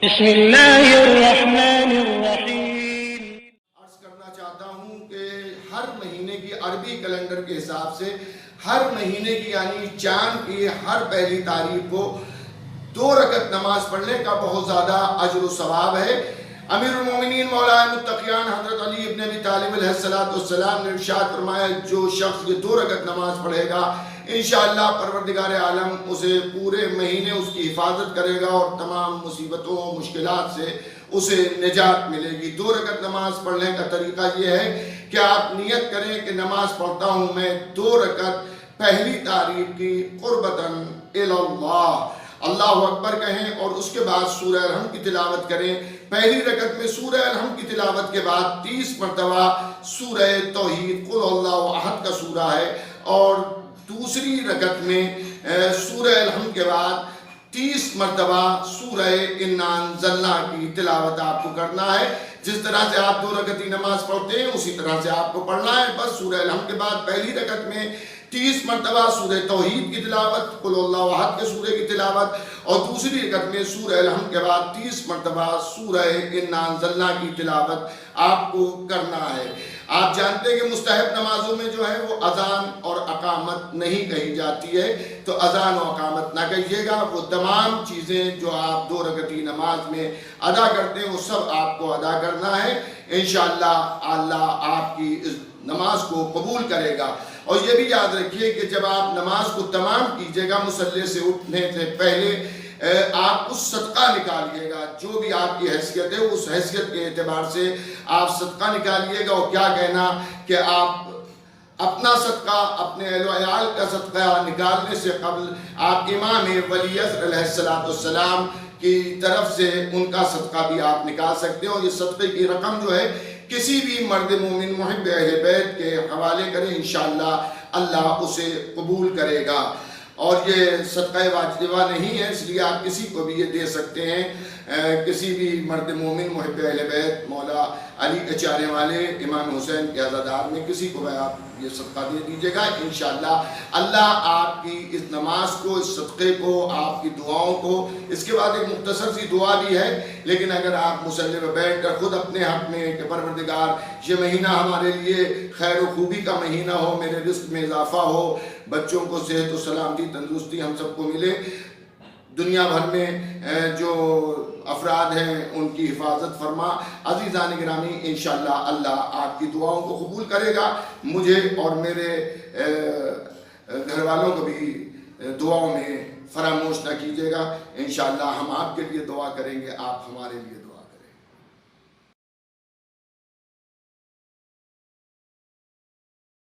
बिस्मिल्लाहिर्रहमानिर्रहीम। अर्ज करना चाहता हूँ कि हर महीने की अरबी कैलेंडर के हिसाब से हर महीने की यानी चांद की हर पहली तारीख को 2 रकत नमाज पढ़ने का बहुत ज़्यादा अजर व सवाब है। अमीरुल मोमिनीन मौलाए मुत्तकियान हज़रत अली इब्न अबी तालिब अलैहिस्सलाम ने इरशाद फरमाया, जो शख्स ये 2 रकत नमाज पढ़ेगा इंशाअल्लाह परवरदिगार आलम उसे पूरे महीने उसकी हिफाजत करेगा और तमाम मुसीबतों मुश्किलात से उसे निजात मिलेगी। 2 रकत नमाज पढ़ने का तरीका ये है कि आप नियत करें कि नमाज पढ़ता हूँ मैं 2 रकत पहली तारीख की कुर्बतन इल्लल्लाह, अल्लाह अकबर कहें और उसके बाद सूरह रहम की तिलावत करें। पहली रकत में सूरह रहम की तिलावत के बाद 30 मरतबा सूरह तौहीद कुल अल्लाहु अहद का सूरा है और दूसरी रकत में सूरह रहम के बाद 30 मरतबा सूरह इन्ना अंज़लना की तिलावत आपको करना है। जिस तरह से आप 2 रकत की नमाज पढ़ते हैं उसी तरह से आपको पढ़ना है। बस सूरह रहम के बाद पहली रकत में 30 मरतबा सूरह तौहीद की तिलावत, कुल अल्लाहु अहद के सूरे की तिलावत और दूसरी रकत में सूरह रहम के बाद 30 मरतबा सूरह इन्ना अंज़लना की तिलावत आपको करना है। आप जानते हैं कि मुस्तहब नमाजों में जो है वो अजान और अकामत नहीं कही जाती है, तो अजान और अकामत ना कहिएगा। वो तमाम चीज़ें जो आप 2 रकत की नमाज में अदा करते हैं वो सब आपको अदा करना है। इंशाअल्लाह अल्लाह आपकी इस नमाज को कबूल करेगा। और ये भी याद रखिए कि जब आप नमाज को तमाम कीजिएगा मुसल्ले से उठने से पहले आप उस सदका निकालिएगा, जो भी आपकी हैसियत है उस हैसियत के एतबार से आप सदका निकालिएगा। और क्या कहना कि आप अपना सदका अपने अहल का सदका निकालने से कबल आप इमाम वली अलैहिस्सलाम की तरफ से उनका सदका भी आप निकाल सकते हो। ये सदक़े की रकम जो है किसी भी मर्द मोमिन मुहिब अहले बैत के हवाले करें, इंशाअल्लाह अल्लाह उसे कबूल करेगा। और ये सदक़ा वाजिबा नहीं है, इसलिए आप किसी को भी ये दे सकते हैं। किसी भी मर्द मोमिन मुहिब अहले बैत मौला अली के चारे वाले इमाम हुसैन के अज़ादार में किसी को भी आप ये सदका दे दीजिएगा। इंशाअल्लाह अल्लाह आपकी इस नमाज को, इस सदक़े को, आपकी दुआओं को, इसके बाद एक मुख्तसर सी दुआ भी है, लेकिन अगर आप मुसल्ले में बैठ कर खुद अपने हक़ में कि परवरदिगार ये महीना हमारे लिए खैर व खूबी का महीना हो, मेरे रिज़्क़ में इजाफ़ा हो, बच्चों को सेहत व सलामती तंदुरुस्ती हम सबको मिले, दुनिया भर में जो अफराद हैं उनकी हिफाजत फरमा। अज़ीज़ान गिरामी इंशाअल्लाह अल्लाह आपकी दुआओं को कबूल करेगा। मुझे और मेरे घर वालों को भी दुआओं में फरामोश न कीजिएगा। इंशाअल्लाह हम आपके लिए दुआ करेंगे, आप हमारे लिए दुआ